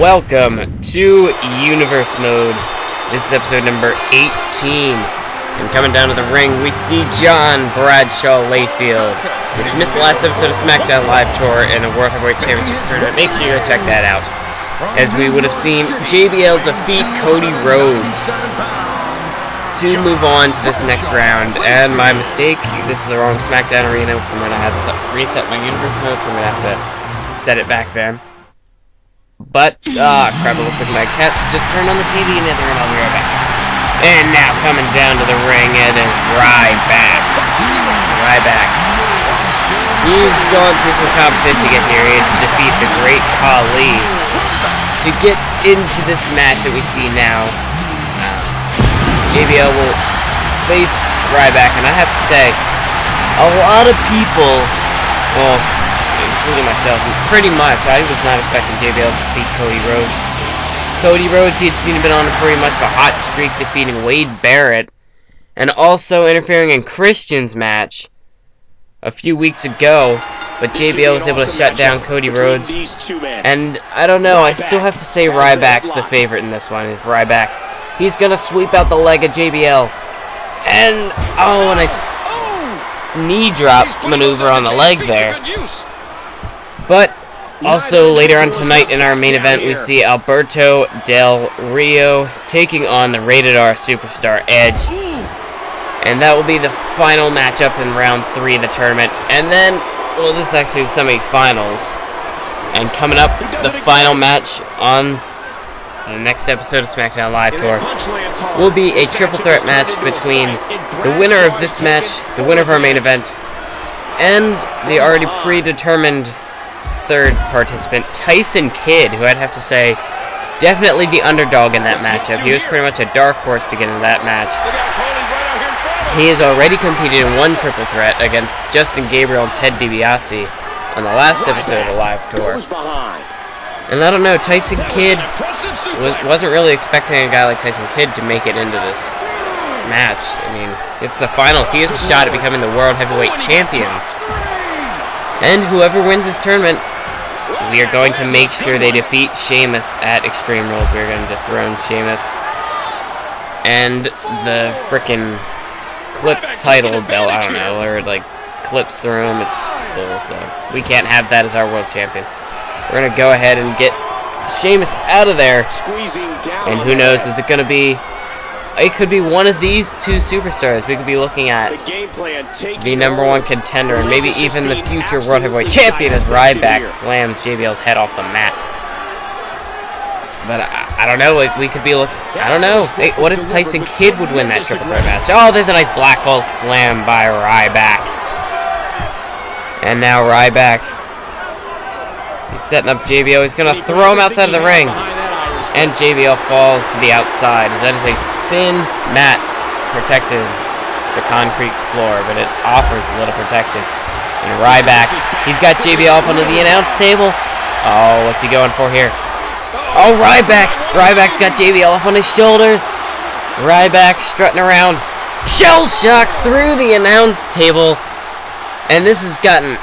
Welcome to Universe Mode. This is episode number 18. And coming down to the ring, we see John Bradshaw Layfield. If you missed the last episode of SmackDown Live Tour and a World Heavyweight Championship tournament, make sure you go check that out. As we would have seen JBL defeat Cody Rhodes to move on to this next round. And my mistake, this is the wrong SmackDown arena. I'm going to have to reset my Universe Mode, so I'm going to have to set it back then. But, crap, it looks like my cats just turned on the TV and I'll be right back. And now coming down to the ring, it is Ryback. He's gone through some competition to get here and to defeat the Great Khali. To get into this match that we see now, JBL will face Ryback, and I have to say, a lot of people, well, including myself, pretty much, I was not expecting JBL to defeat Cody Rhodes. Cody Rhodes, he had seen been on pretty much a hot streak, defeating Wade Barrett, and also interfering in Christian's match a few weeks ago, but JBL was able to shut down Cody Rhodes, and I don't know, I still have to say Ryback's the favorite in this one. It's Ryback. He's gonna sweep out the leg of JBL, and, oh, and a knee drop maneuver on the leg there. But also, later on tonight in our main event, we see Alberto Del Rio taking on the Rated R Superstar Edge. And that will be the final matchup in round 3 of the tournament. And then, well, this is actually the semifinals. And coming up, the final match on the next episode of SmackDown Live Tour will be a triple threat match between the winner of this match, the winner of our main event, and the already predetermined third participant, Tyson Kidd, who I'd have to say, definitely the underdog in that matchup. He was pretty much a dark horse to get into that match. He has already competed in one triple threat against Justin Gabriel and Ted DiBiase on the last episode of the Live Tour. And I don't know, Tyson Kidd wasn't really expecting a guy like Tyson Kidd to make it into this match. I mean, it's the finals. He has a shot at becoming the World Heavyweight Champion. And whoever wins this tournament, we are going to make sure they defeat Sheamus at Extreme Rules. We are going to dethrone Sheamus. And the frickin' clip title belt, I don't know, or like clips through him, it's full, so we can't have that as our world champion. We're going to go ahead and get Sheamus out of there. And who knows, is it going to be... It could be one of these two superstars. We could be looking at the #1 contender and maybe even the future World Heavyweight Champion as Ryback slams JBL's head off the mat. But I don't know. We could be looking. I don't know. What if Tyson Kidd would win that triple threat match? Oh, there's a nice black hole slam by Ryback. And now Ryback. He's setting up JBL. He's gonna throw him outside of the ring. And JBL falls to the outside. That is a thin mat protecting the concrete floor, but it offers a little protection. And Ryback, he's got JBL up onto the announce table. Oh, what's he going for here? Oh, Ryback! Ryback's got JBL up on his shoulders. Ryback strutting around. Shell shock through the announce table. And this has gotten...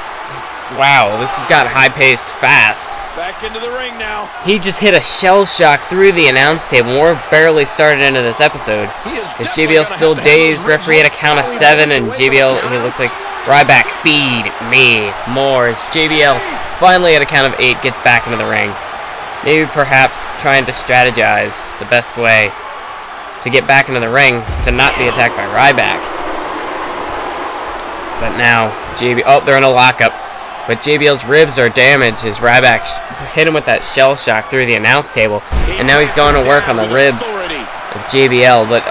Wow, this has got high-paced fast. Back into the ring now. He just hit a shell shock through the announce table. We're barely started into this episode. Is JBL still dazed? Referee at a count of 7, and JBL, he looks like Ryback, feed me more. As JBL finally at a count of 8 gets back into the ring. Maybe perhaps trying to strategize the best way to get back into the ring to not be attacked by Ryback. But now, oh, they're in a lockup. But JBL's ribs are damaged as Ryback hit him with that shell shock through the announce table. And now he's going to work on the ribs of JBL. But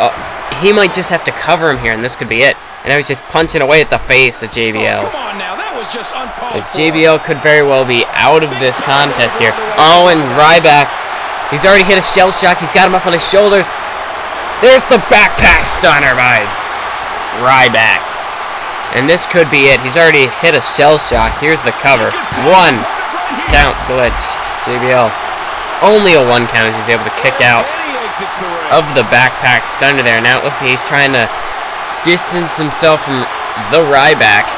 he might just have to cover him here, and this could be it. And now he's just punching away at the face of JBL. Come on now, that was just uncalled as JBL could very well be out of this contest here. Oh, and Ryback, he's already hit a shell shock. He's got him up on his shoulders. There's the backpack stunner by Ryback. And this could be it. He's already hit a shell shock. Here's the cover. 1 count glitch. JBL only a 1 count as he's able to kick out of the backpack stunner there. Now it looks like he's trying to distance himself from the Ryback.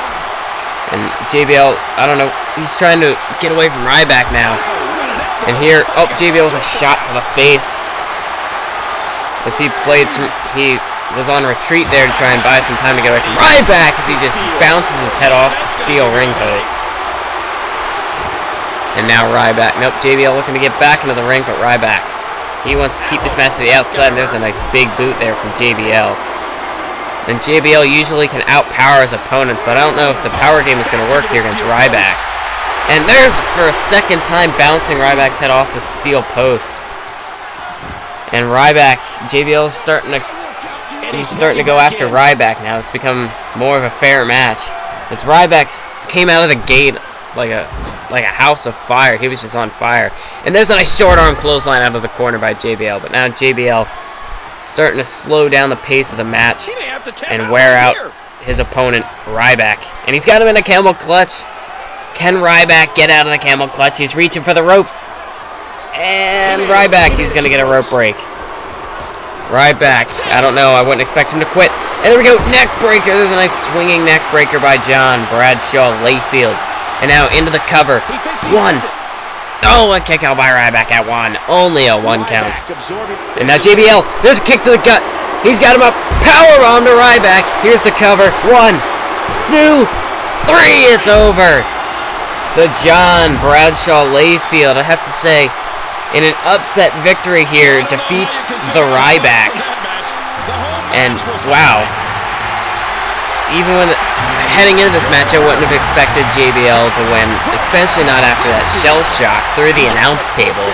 And JBL, I don't know, he's trying to get away from Ryback now. And here, oh, JBL with a shot to the face. As he was on retreat there to try and buy some time to get away from Ryback as he just bounces his head off the steel ring post. And now Ryback. Nope, JBL looking to get back into the ring, but Ryback, he wants to keep this match to the outside, and there's a nice big boot there from JBL. And JBL usually can outpower his opponents, but I don't know if the power game is going to work here against Ryback. And there's, for a second time, bouncing Ryback's head off the steel post. And Ryback, JBL is starting to go after Ryback now. It's become more of a fair match. As Ryback came out of the gate like a house of fire. He was just on fire. And there's a nice short arm clothesline out of the corner by JBL. But now JBL starting to slow down the pace of the match and wear out his opponent, Ryback. And he's got him in a camel clutch. Can Ryback get out of the camel clutch? He's reaching for the ropes. And Ryback, he's going to get a rope break. Ryback, I don't know, I wouldn't expect him to quit. And there we go, neck breaker. There's a nice swinging neck breaker by John Bradshaw Layfield. And now into the cover. One. Oh, a kick out by Ryback at one. Only a 1 count. And now JBL, there's a kick to the gut. He's got him up. Powerbomb to Ryback. Here's the cover. 1, 2, 3. It's over. So John Bradshaw Layfield, I have to say, in an upset victory here, defeats the Ryback. And wow, even when heading into this match, I wouldn't have expected JBL to win, especially not after that shell shock through the announce table.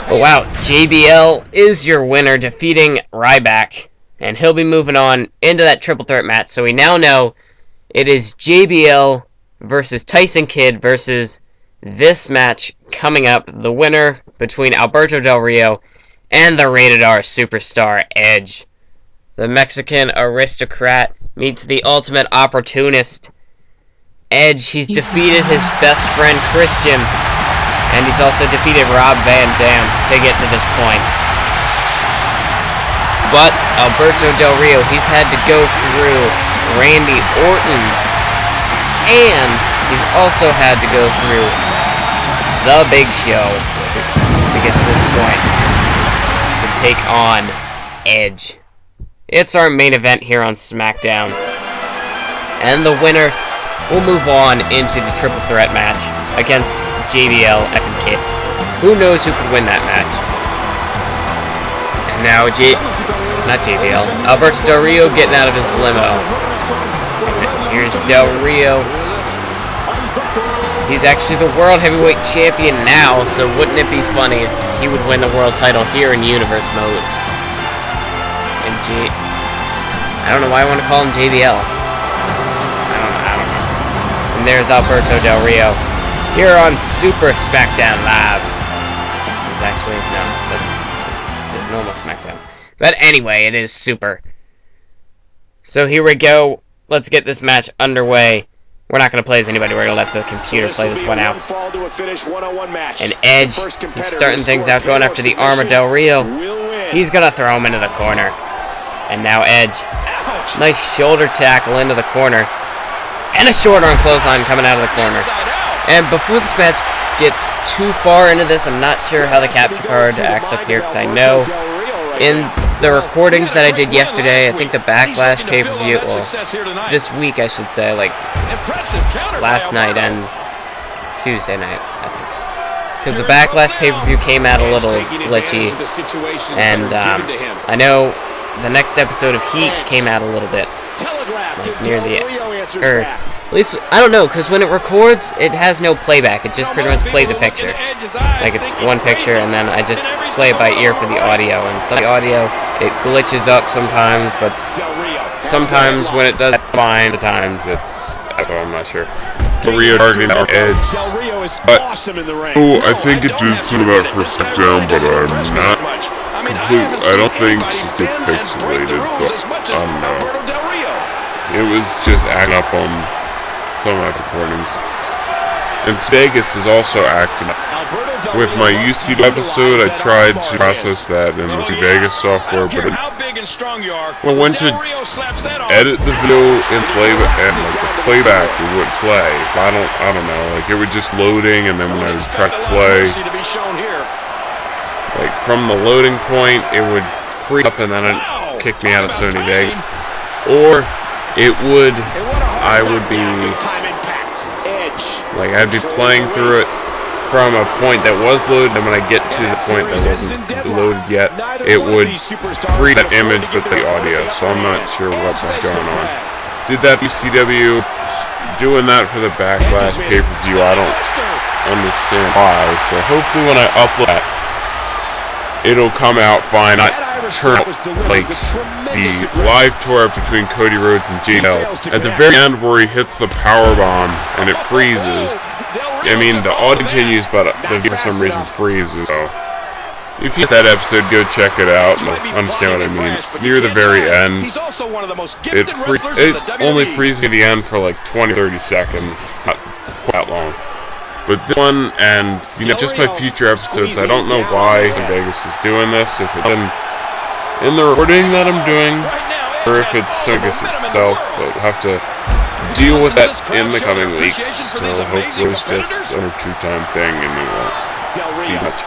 But wow, JBL is your winner, defeating Ryback, and he'll be moving on into that triple threat match. So we now know it is JBL versus Tyson Kidd versus this match coming up, the winner between Alberto Del Rio and the Rated R superstar Edge. The Mexican aristocrat meets the ultimate opportunist, Edge. He's defeated his best friend Christian, and he's also defeated Rob Van Dam to get to this point. But Alberto Del Rio, he's had to go through Randy Orton, and he's also had to go through The Big Show to get to this point, to take on Edge. It's our main event here on SmackDown, and the winner will move on into the triple threat match against JBL and Kidd. Who knows who could win that match? And now not JBL, Alberto Del Rio getting out of his limo. And here's Del Rio. He's actually the World Heavyweight Champion now, so wouldn't it be funny if he would win the world title here in Universe mode? And I don't know why I want to call him JBL. I don't know. And there's Alberto Del Rio here on Super SmackDown Live. It's actually, no, that's just normal SmackDown. But anyway, it is Super. So here we go. Let's get this match underway. We're not going to play as anybody. We're going to let the computer play this one out. And Edge, he's starting things out, going after the arm of Del Rio. He's going to throw him into the corner. And now Edge. Nice shoulder tackle into the corner. And a short arm clothesline coming out of the corner. And before this match gets too far into this, I'm not sure how the capture card acts up here, because I know in the recordings that I did yesterday, I think the Backlash pay-per-view, well, this week I should say, like last night and Tuesday night, I think. Because the Backlash pay-per-view came out a little glitchy, and I know the next episode of Heat came out a little bit, like near the, at least, I don't know, because when it records, it has no playback. It just pretty much plays a picture. Like, it's one picture, and then I just play it by ear for the audio. And some of the audio, it glitches up sometimes, but sometimes when it does, fine. Other times it's, I'm not sure. Del Rio targeting our Edge. But, oh, I think it did some of that for SmackDown, but I'm not completely, I don't think it's pixelated, but I don't know. It was just acting up on some of my recordings. And Vegas is also acting up. With my UC episode, I tried to process that in the Vegas software, but and strong you are. When I went to Del Rio slaps that on. edit the video and playback, and like the playback, it wouldn't play. I don't know. Like it would just loading, and then when I would try to play, like from the loading point, it would freeze up, and then it kicked me out of Sony Vegas. Or it would, I would be like I'd be playing through it from a point that was loaded, and when I get to the point that wasn't loaded yet, it would freeze that image but the audio, so I'm not sure what's going on. Did that WCW, doing that for the Backlash pay-per-view, I don't understand why, so hopefully when I upload that, it'll come out fine. I turn out like the live tour between Cody Rhodes and JL. At the very end where he hits the powerbomb and it freezes, I mean, the audio continues, but the video for some reason freezes. So, if you get that episode, go check it out and understand what I mean. Near the very end, it only freezes at the end for like 20-30 seconds, not that long. But this one, and you know, just my future episodes, I don't know why Vegas is doing this. If it's in the recording that I'm doing, or if it's Vegas itself, but we'll have to deal with that in the coming weeks. So hopefully it's just a 2-time thing and it won't be much.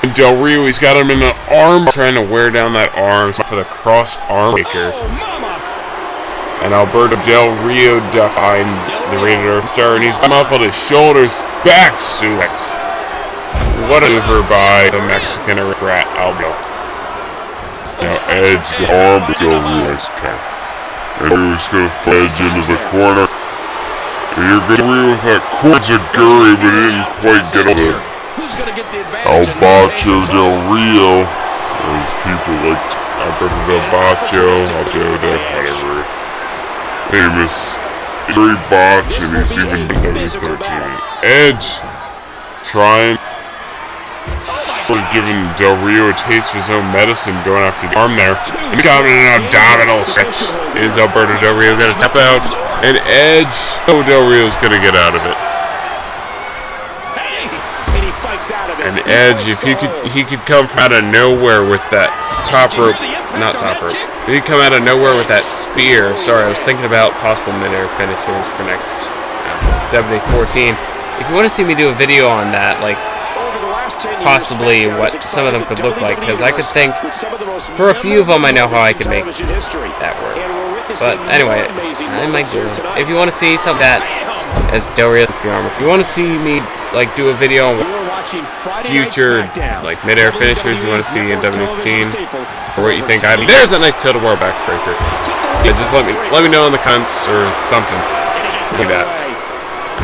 And Del Rio, he's got him in an arm, trying to wear down that arm for the cross arm breaker. And Alberto Del Rio ducked behind the Rated R Star, and he's come up on his shoulders, back suplex. What a maneuver by the Mexican aristocrat Alberto. Now Edge the arm with Del Rio's count. And he's gonna fledge into the corner. And you're gonna reel with that Kurzaguri, but he didn't quite get on it. Alberto Del Rio, as people like Alberto Del Bacho, whatever. Famous. Very botched, and he's even been WWE. Edge trying. Sort of giving Del Rio a taste of his own medicine, going after the arm there. And he's got an abdominal stretch. Is Alberto Del Rio going to tap out? And Edge, oh, Del Rio's going to get out of it. And Edge, if he could come out of nowhere with that top rope, not top rope. If he'd come out of nowhere with that spear. Sorry, I was thinking about possible mid-air finishers for next WWE 14. If you want to see me do a video on that, like possibly what some of them could look like, because I could think for a few of them I know how I could make that work. But anyway, I might do it. If you want to see something that as Del Rio hits the arm, if you want to see me like do a video on future like mid-air finishers you want to see in WWE 15, or what you think. There's a nice total war backbreaker. Yeah, just let me know in the comments or something like that.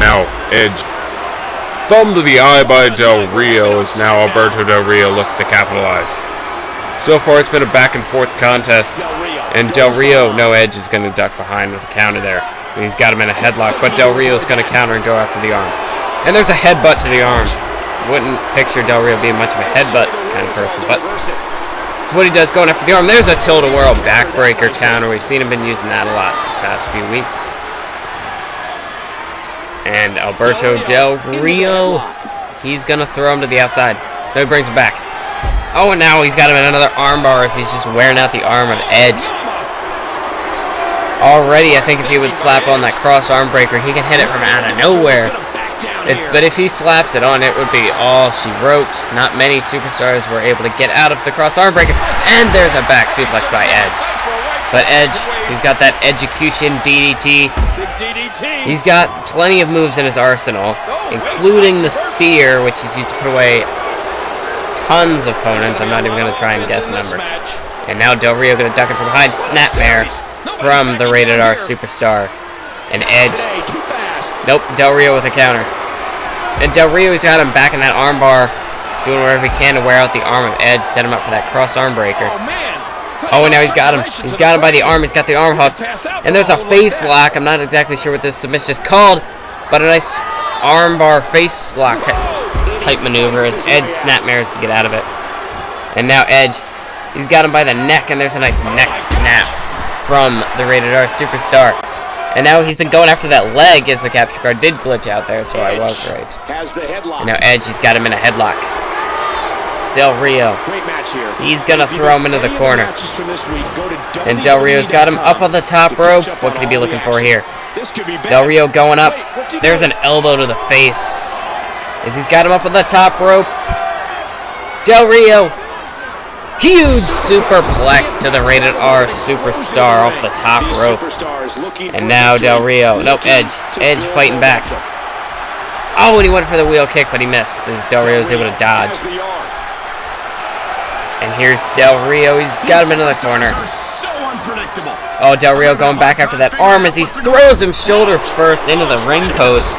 Now Edge. Thumb to the eye by Del Rio as now Alberto Del Rio looks to capitalize. So far it's been a back and forth contest, and Del Rio, no, Edge is going to duck behind with the counter there. And he's got him in a headlock, but Del Rio is going to counter and go after the arm. And there's a headbutt to the arm. Wouldn't picture Del Rio being much of a headbutt kind of person, but it's what he does going after the arm. There's a tilt-a-whirl backbreaker counter. We've seen him been using that a lot the past few weeks. And Alberto Del Rio, he's going to throw him to the outside. No, he brings him back. Oh, and now he's got him in another armbar as he's just wearing out the arm of Edge. Already, I think if he would slap on that cross arm breaker, he can hit it from out of nowhere. But if he slaps it on, it would be all she wrote. Not many superstars were able to get out of the cross arm breaker. And there's a back suplex by Edge. But Edge, he's got that execution DDT. He's got plenty of moves in his arsenal, including the spear, which he's used to put away tons of opponents. I'm not even going to try and guess a number. And now Del Rio going to duck it from behind. Snapmare from the Rated R Superstar. And Edge. Nope, Del Rio with a counter. And Del Rio, he's got him back in that armbar, doing whatever he can to wear out the arm of Edge, set him up for that cross arm breaker. Oh, and now he's got him. He's got him by the arm. He's got the arm hooked. And there's a face lock. I'm not exactly sure what this submission is called, but a nice armbar face lock type maneuver as Edge snapmares to get out of it. And now Edge, he's got him by the neck, and there's a nice neck snap from the Rated R Superstar. And now he's been going after that leg as the capture card did glitch out there, so I was right. And now Edge, he's got him in a headlock. Del Rio. He's gonna throw him into the corner. And Del Rio's got him up on the top rope. What could he be looking for here? Del Rio going up. There's an elbow to the face. As he's got him up on the top rope. Del Rio. Huge superplex to the Rated R Superstar off the top rope. And now Del Rio. Nope, Edge. Edge fighting back. Oh, and he went for the wheel kick, but he missed as Del Rio was able to dodge. And here's Del Rio. He's got him into the corner. Oh, Del Rio going back after that arm as he throws him shoulder first into the ring post.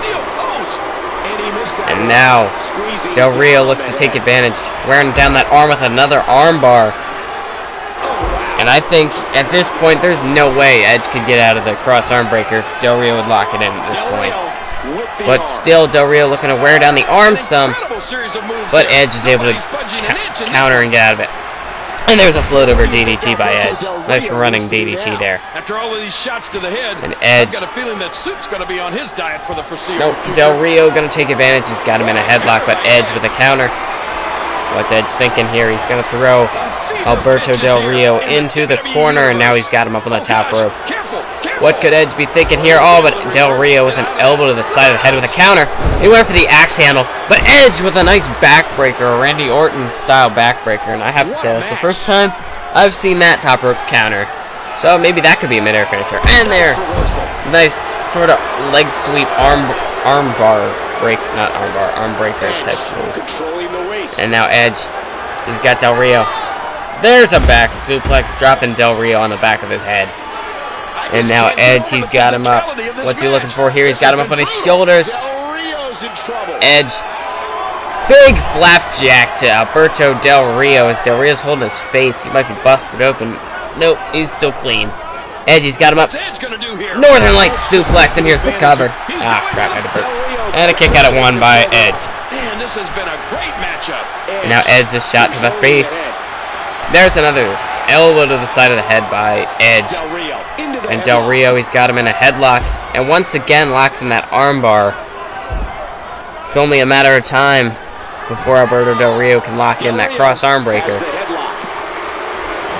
And now, Del Rio looks to take advantage, wearing down that arm with another arm bar. And I think, at this point, there's no way Edge could get out of the cross arm breaker. Del Rio would lock it in at this point. But still, Del Rio looking to wear down the arm some. But Edge is able to counter and get out of it. And there's a float over DDT by Edge. Nice running DDT there. After all of these shots to the head, and Edge. I've got a feeling that soup's going to be on his diet for the foreseeable future. Del Rio going to take advantage. He's got him in a headlock, but Edge with a counter. What's Edge thinking here? He's going to throw Alberto Del Rio into the corner, and now he's got him up on the top rope. What could Edge be thinking here? Oh, but Del Rio with an elbow to the side of the head with a counter. He went for the axe handle, but Edge with a nice backbreaker, a Randy Orton style backbreaker, and I have to say that's the first time I've seen that top rope counter. So maybe that could be a mid-air finisher. And there, nice sort of leg sweep arm bar break, not arm bar, arm breaker type move. And now Edge, he's got Del Rio. There's a back suplex, dropping Del Rio on the back of his head. And now Edge, he's got him up. What's he looking for here? He's got him up on his shoulders. Edge. Big flapjack to Alberto Del Rio as Del Rio's holding his face. He might be busted open. Nope, he's still clean. Edge, he's got him up. Northern Light suplex, and here's the cover. Ah, crap, I had to burp. And a kick out at one by Edge. Man, this has been a great matchup. And now Edge just shot to the face. There's another elbow to the side of the head by Edge. And Del Rio, he's got him in a headlock. And once again, locks in that armbar. It's only a matter of time before Alberto Del Rio can lock in that cross arm breaker.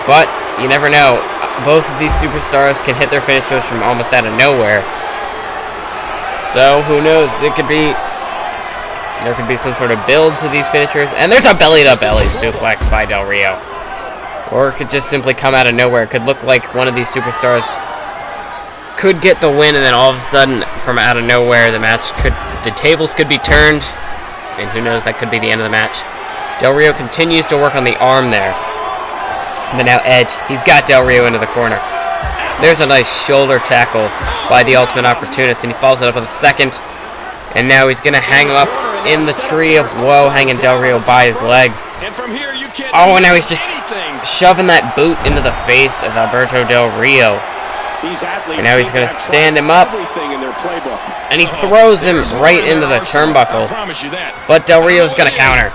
But, you never know. Both of these superstars can hit their finishers from almost out of nowhere. So, who knows? There could be some sort of build to these finishers. And there's a belly-to-belly suplex by Del Rio. Or it could just simply come out of nowhere. It could look like one of these superstars could get the win, and then all of a sudden, from out of nowhere, the tables could be turned, and who knows, that could be the end of the match. Del Rio continues to work on the arm there. But now Edge, he's got Del Rio into the corner. There's a nice shoulder tackle by the Ultimate Opportunist, and he follows it up with a second. And now he's going to hang him up in the tree of woe, hanging Del Rio by his legs. Oh, and now he's just shoving that boot into the face of Alberto Del Rio. And now he's going to stand him up. And he throws him right into the turnbuckle. But Del Rio's going to counter.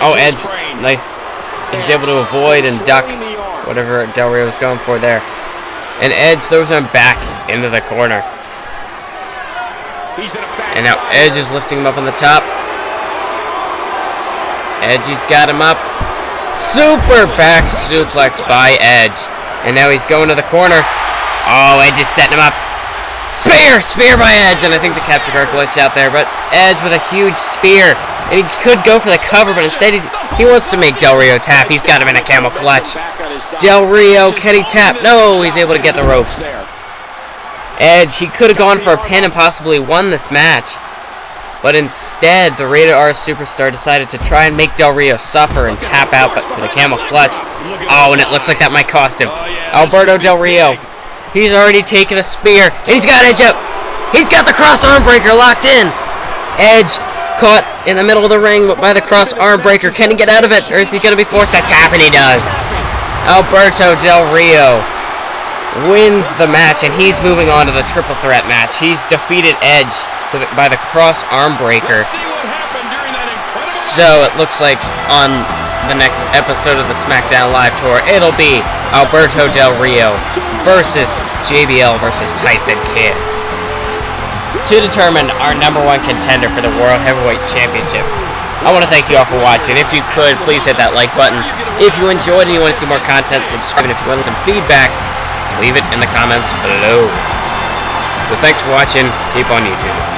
Oh, Edge, nice. He's able to avoid and duck whatever Del Rio was going for there. And Edge throws him back into the corner. And now Edge is lifting him up on the top. Edge, he's got him up. Super back suplex by Edge. And now he's going to the corner. Oh, Edge is setting him up. Spear by Edge. And I think the capture card glitched out there. But Edge with a huge spear. And he could go for the cover, but instead he wants to make Del Rio tap. He's got him in a camel clutch. Del Rio, can he tap? No, he's able to get the ropes. Edge, he could have gone for a pin and possibly won this match. But instead, the Rated R Superstar decided to try and make Del Rio suffer and tap out to the camel clutch. Oh, and it looks like that might cost him. Alberto Del Rio, he's already taken a spear, and he's got Edge up. He's got the cross arm breaker locked in. Edge caught in the middle of the ring by the cross arm breaker. Can he get out of it, or is he going to be forced to tap? And he does. Alberto Del Rio wins the match, and he's moving on to the triple threat match. He's defeated Edge by the cross arm breaker. So it looks like on the next episode of the SmackDown Live Tour, it'll be Alberto Del Rio versus JBL versus Tyson Kidd to determine our #1 contender for the World Heavyweight Championship. I want to thank you all for watching. If you could, please hit that like button. If you enjoyed and you want to see more content, subscribe. And if you want some feedback, leave it in the comments below. So thanks for watching. Keep on YouTube.